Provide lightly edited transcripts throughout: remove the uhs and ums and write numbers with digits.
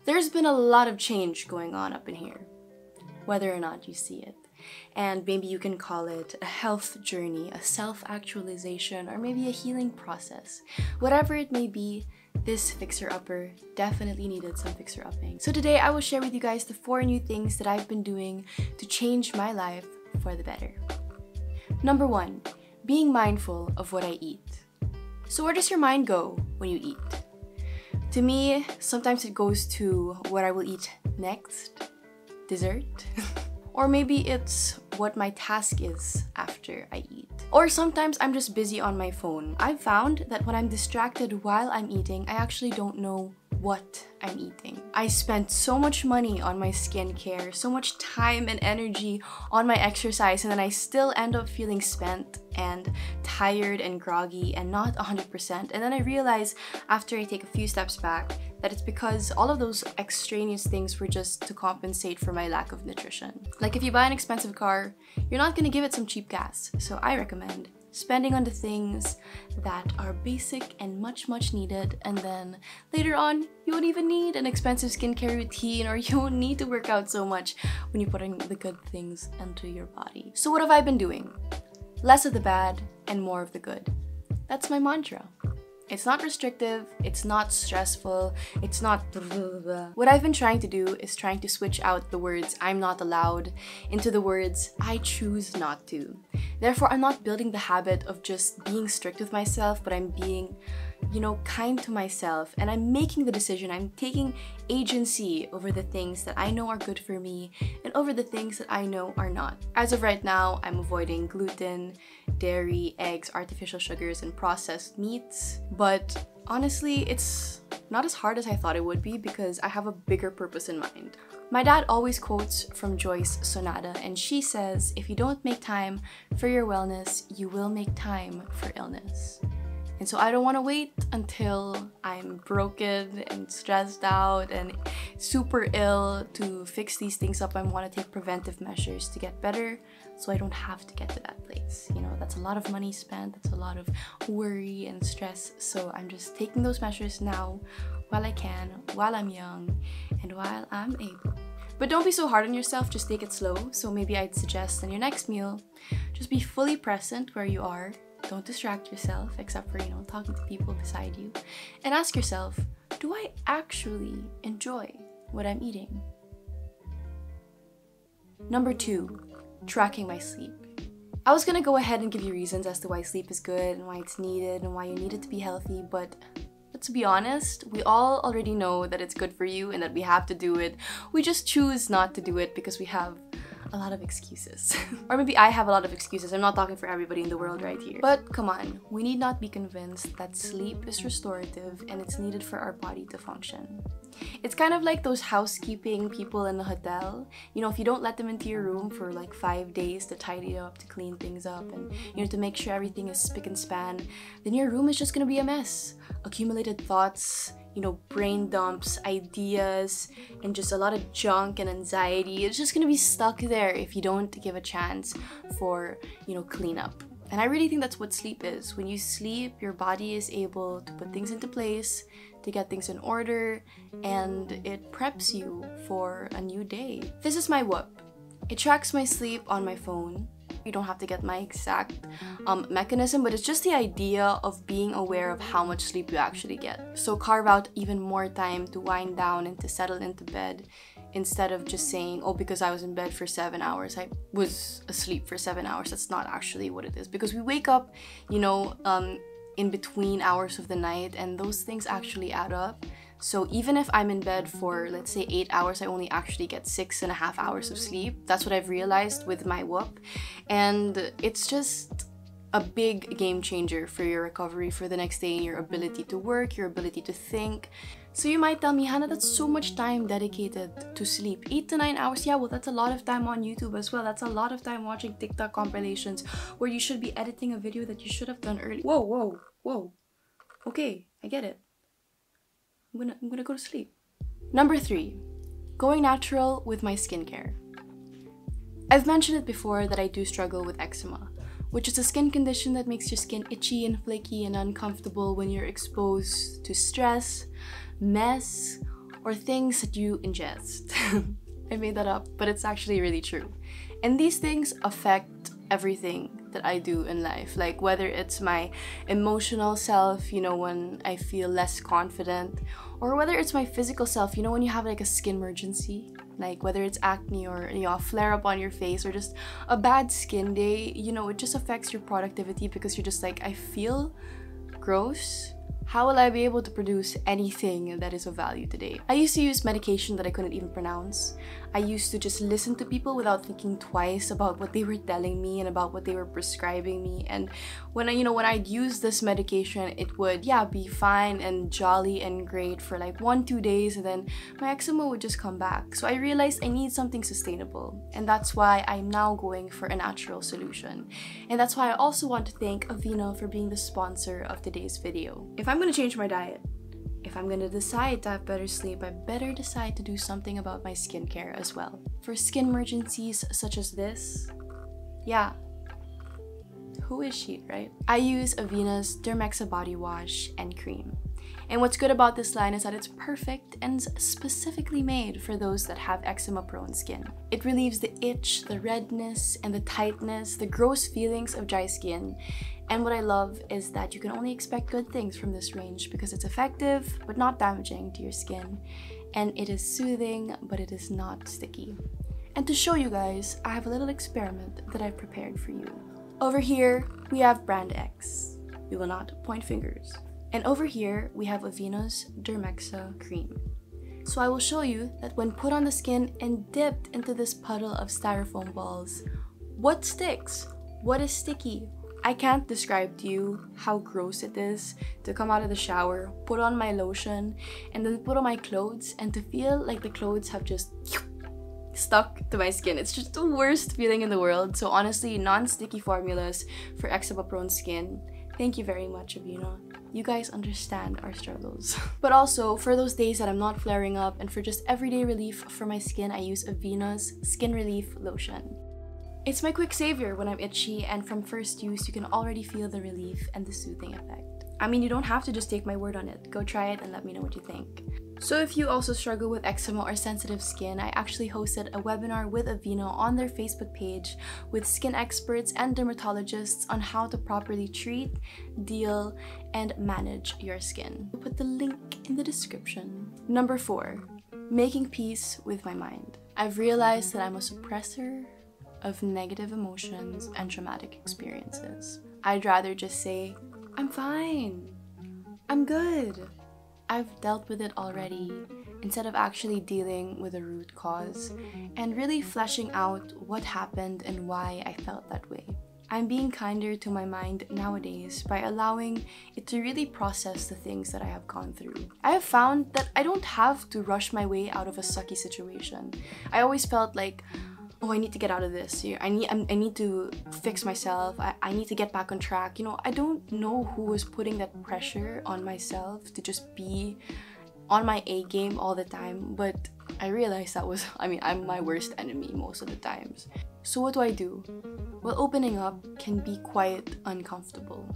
There's been a lot of change going on up in here, whether or not you see it. And maybe you can call it a health journey, a self-actualization, or maybe a healing process. Whatever it may be, this fixer-upper definitely needed some fixer-upping. So today I will share with you guys the 4 new things that I've been doing to change my life for the better. Number 1, being mindful of what I eat. So where does your mind go when you eat? To me, sometimes it goes to what I will eat next, dessert, or maybe it's what my task is after I eat. Or sometimes I'm just busy on my phone. I've found that when I'm distracted while I'm eating, I actually don't know what I'm eating. I spent so much money on my skincare, so much time and energy on my exercise, and then I still end up feeling spent and tired and groggy and not 100%. And then I realize after I take a few steps back that it's because all of those extraneous things were just to compensate for my lack of nutrition. Like if you buy an expensive car, you're not gonna give it some cheap gas. So I recommend spending on the things that are basic and much needed, and then later on you won't even need an expensive skincare routine, or you won't need to work out so much when you put in the good things into your body. So what have I been doing? Less of the bad and more of the good. That's my mantra. It's not restrictive, it's not stressful, it's not blah, blah, blah. What I've been trying to do is trying to switch out the words "I'm not allowed" into the words "I choose not to." Therefore, I'm not building the habit of just being strict with myself, but I'm being, kind to myself, and I'm making the decision. I'm taking agency over the things that I know are good for me and over the things that I know are not. As of right now, I'm avoiding gluten, dairy, eggs, artificial sugars, and processed meats. But honestly, it's not as hard as I thought it would be because I have a bigger purpose in mind. My dad always quotes from Joyce Sonata, and she says, if you don't make time for your wellness, you will make time for illness. And so I don't want to wait until I'm broken and stressed out and super ill to fix these things up. I want to take preventive measures to get better so I don't have to get to that place. That's a lot of money spent, that's a lot of worry and stress. So I'm just taking those measures now while I can, while I'm young, and while I'm able. But don't be so hard on yourself, just take it slow. So maybe I'd suggest in your next meal, just be fully present where you are. Don't distract yourself, except for, talking to people beside you. And ask yourself, do I actually enjoy what I'm eating? Number 2, tracking my sleep. I was gonna go ahead and give you reasons as to why sleep is good and why it's needed and why you need it to be healthy, but let's be honest, we all already know that it's good for you and that we have to do it. We just choose not to do it because we have a lot of excuses. Or maybe I have a lot of excuses. I'm not talking for everybody in the world right here. But come on, we need not be convinced that sleep is restorative and it's needed for our body to function. It's kind of like those housekeeping people in the hotel. If you don't let them into your room for like 5 days to tidy it up, to clean things up, and to make sure everything is spick and span, then your room is just gonna be a mess. Accumulated thoughts, brain dumps, ideas, and just a lot of junk and anxiety. It's just gonna be stuck there if you don't give a chance for, cleanup. And I really think that's what sleep is. When you sleep, your body is able to put things into place, to get things in order, and it preps you for a new day. This is my Whoop. It tracks my sleep on my phone. You don't have to get my exact mechanism, but it's just the idea of being aware of how much sleep you actually get. So carve out even more time to wind down and to settle into bed, instead of just saying, oh, because I was in bed for 7 hours, I was asleep for 7 hours. That's not actually what it is, because we wake up, in between hours of the night, and those things actually add up. So even if I'm in bed for, let's say, 8 hours, I only actually get 6.5 hours of sleep. That's what I've realized with my Whoop. And it's just a big game changer for your recovery for the next day, your ability to work, your ability to think. So you might tell me, Hannah, that's so much time dedicated to sleep. 8 to 9 hours, yeah, well, that's a lot of time on YouTube as well. That's a lot of time watching TikTok compilations where you should be editing a video that you should have done early. Whoa. Okay, I get it. I'm gonna go to sleep. Number 3, going natural with my skincare. I've mentioned it before that I do struggle with eczema, which is a skin condition that makes your skin itchy and flaky and uncomfortable when you're exposed to stress, mess, or things that you ingest. I made that up, but it's actually really true. And these things affect everything that I do in life, like whether it's my emotional self, you know, when I feel less confident, or whether it's my physical self, you know, when you have like a skin emergency, like whether it's acne or, you know, a flare up on your face or just a bad skin day, you know, it just affects your productivity because you're just like, I feel gross. How will I be able to produce anything that is of value today? I used to use medication that I couldn't even pronounce. I used to just listen to people without thinking twice about what they were telling me and about what they were prescribing me. And when I'd use this medication, it would, yeah, be fine and jolly and great for like 1-2 days, and then my eczema would just come back. So I realized I need something sustainable, and that's why I'm now going for a natural solution. And that's why I also want to thank Aveeno for being the sponsor of today's video. If I'm gonna change my diet, if I'm gonna decide to have better sleep, I better decide to do something about my skincare as well. For skin emergencies such as this, yeah, who is she, right? I use Aveena's Dermexa body wash and cream. And what's good about this line is that it's perfect and specifically made for those that have eczema-prone skin. It relieves the itch, the redness, and the tightness, the gross feelings of dry skin. And what I love is that you can only expect good things from this range because it's effective but not damaging to your skin. And it is soothing, but it is not sticky. And to show you guys, I have a little experiment that I've prepared for you. Over here, we have brand X. We will not point fingers. And over here, we have Aveeno's Dermexa cream. So I will show you that when put on the skin and dipped into this puddle of styrofoam balls, what sticks? What is sticky? I can't describe to you how gross it is to come out of the shower, put on my lotion, and then put on my clothes and to feel like the clothes have just stuck to my skin. It's just the worst feeling in the world. So honestly, non-sticky formulas for eczema-prone skin. Thank you very much, Aveeno. You guys understand our struggles. But also, for those days that I'm not flaring up and for just everyday relief for my skin, I use Aveena's Skin Relief Lotion. It's my quick savior when I'm itchy, and from first use, you can already feel the relief and the soothing effect. I mean, you don't have to just take my word on it. Go try it and let me know what you think. So if you also struggle with eczema or sensitive skin, I actually hosted a webinar with Aveeno on their Facebook page with skin experts and dermatologists on how to properly treat, deal, and manage your skin. I'll put the link in the description. Number 4, making peace with my mind. I've realized that I'm a suppressor of negative emotions and traumatic experiences. I'd rather just say, I'm fine, I'm good, I've dealt with it already, instead of actually dealing with the root cause and really fleshing out what happened and why I felt that way. I'm being kinder to my mind nowadays by allowing it to really process the things that I have gone through. I have found that I don't have to rush my way out of a sucky situation. I always felt like, oh, I need to get out of this. I need to fix myself. I need to get back on track. You know, I don't know who was putting that pressure on myself to just be on my A game all the time, but I realized that was, I'm my worst enemy most of the times. So what do? Well, opening up can be quite uncomfortable.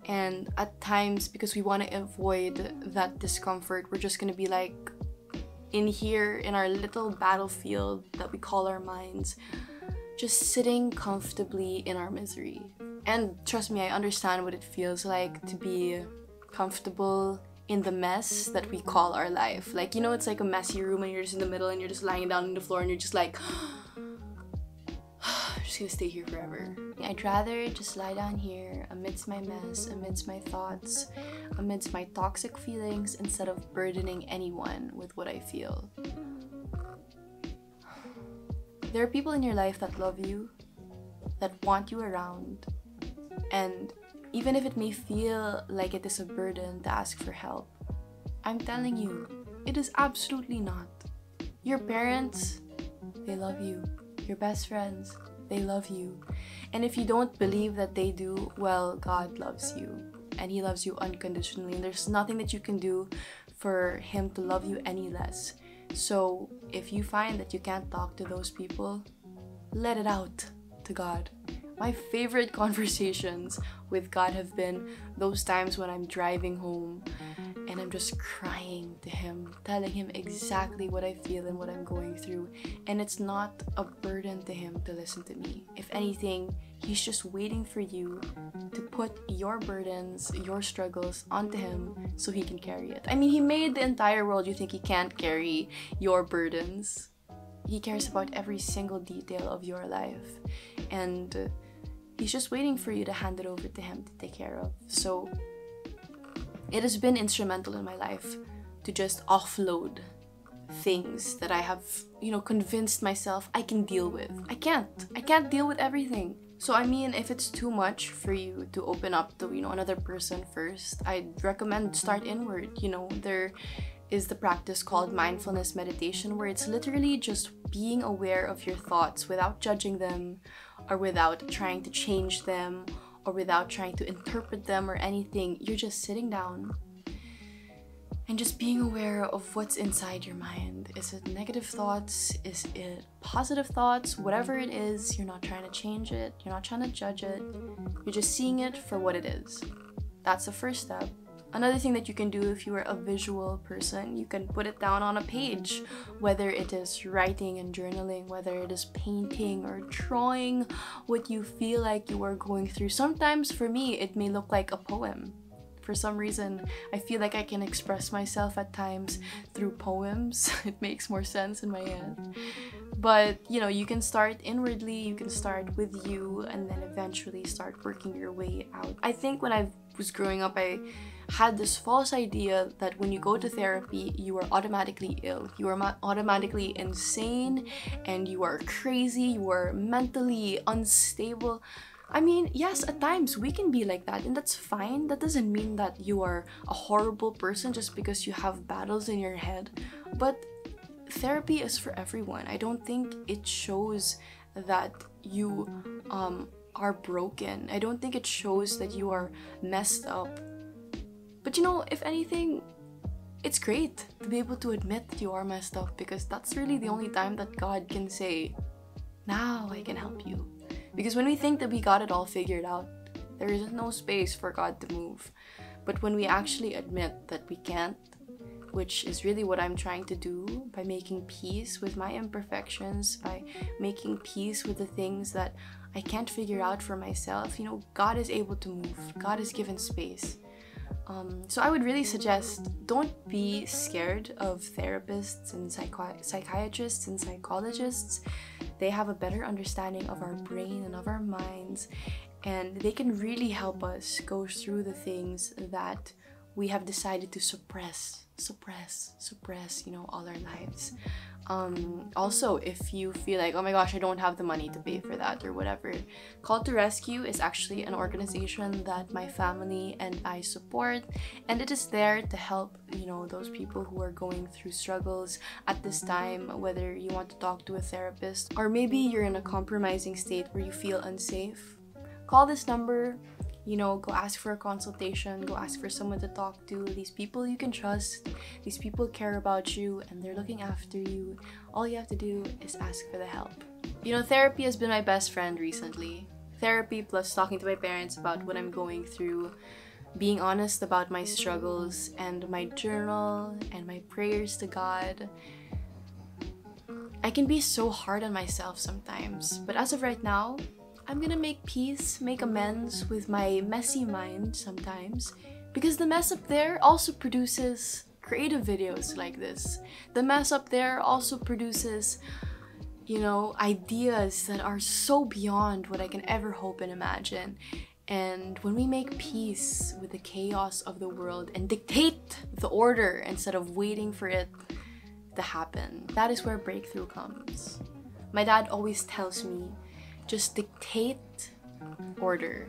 And at times, because we want to avoid that discomfort, we're just gonna be like, in here, in our little battlefield that we call our minds, just sitting comfortably in our misery. And trust me, I understand what it feels like to be comfortable in the mess that we call our life. Like, you know, it's like a messy room and you're just in the middle and you're just lying down on the floor and you're just like, I'm just gonna stay here forever. I'd rather just lie down here amidst my mess, amidst my thoughts, amidst my toxic feelings, instead of burdening anyone with what I feel. There are people in your life that love you, that want you around, and even if it may feel like it is a burden to ask for help, I'm telling you, it is absolutely not. Your parents, they love you. Your best friends, they love you. And if you don't believe that they do, well, God loves you. And He loves you unconditionally. And there's nothing that you can do for Him to love you any less. So if you find that you can't talk to those people, let it out to God. My favorite conversations with God have been those times when I'm driving home and and I'm just crying to him, telling him exactly what I feel and what I'm going through. And it's not a burden to him to listen to me. If anything, he's just waiting for you to put your burdens, your struggles onto him so he can carry it. I mean, he made the entire world. You think he can't carry your burdens? He cares about every single detail of your life. And he's just waiting for you to hand it over to him to take care of. So it has been instrumental in my life to just offload things that I have, convinced myself I can deal with. I can't deal with everything. So I mean, if it's too much for you to open up to, another person first, I'd recommend start inward. There is the practice called mindfulness meditation, where it's literally just being aware of your thoughts without judging them, or without trying to change them, or without trying to interpret them or anything. You're just sitting down and just being aware of what's inside your mind. Is it negative thoughts? Is it positive thoughts? Whatever it is, you're not trying to change it. You're not trying to judge it. You're just seeing it for what it is. That's the first step. Another thing that you can do if you are a visual person, you can put it down on a page, whether it is writing and journaling, whether it is painting or drawing what you feel like you are going through. Sometimes for me, it may look like a poem. For some reason, I feel like I can express myself at times through poems. It makes more sense in my head. But, you can start inwardly, you can start with you, and then eventually start working your way out. I think when I was growing up, I had this false idea that when you go to therapy, you are automatically ill. You are automatically insane, and you are crazy, you are mentally unstable. I mean, yes, at times we can be like that, and that's fine. That doesn't mean that you are a horrible person just because you have battles in your head. But therapy is for everyone. I don't think it shows that you are broken. I don't think it shows that you are messed up. But if anything, it's great to be able to admit that you are messed up, because that's really the only time that God can say, now I can help you. Because when we think that we got it all figured out, there is no space for God to move. But when we actually admit that we can't, which is really what I'm trying to do by making peace with my imperfections, by making peace with the things that I can't figure out for myself, God is able to move. God is given space. So I would really suggest, don't be scared of therapists and psychiatrists and psychologists. They have a better understanding of our brain and of our minds, and they can really help us go through the things that we have decided to suppress, all our lives. Also, if you feel like, oh my gosh, I don't have the money to pay for that or whatever, Call to Rescue is actually an organization that my family and I support, and it is there to help, those people who are going through struggles at this time, whether you want to talk to a therapist or maybe you're in a compromising state where you feel unsafe. Call this number. Go ask for a consultation, go ask for someone to talk to. These people you can trust, these people care about you, and they're looking after you. All you have to do is ask for the help. Therapy has been my best friend recently. Therapy plus talking to my parents about what I'm going through, being honest about my struggles, and my journal, and my prayers to God. I can be so hard on myself sometimes, but as of right now, I'm gonna make peace, make amends with my messy mind sometimes, because the mess up there also produces creative videos like this. The mess up there also produces, ideas that are so beyond what I can ever hope and imagine. And when we make peace with the chaos of the world and dictate the order instead of waiting for it to happen, that is where breakthrough comes. My dad always tells me, just dictate order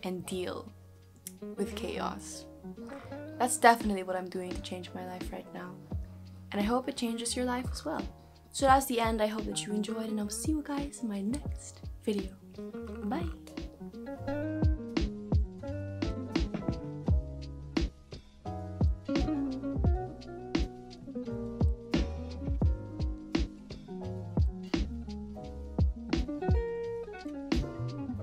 and deal with chaos. That's definitely what I'm doing to change my life right now. And I hope it changes your life as well. So that's the end. I hope that you enjoyed, and I'll see you guys in my next video. Bye!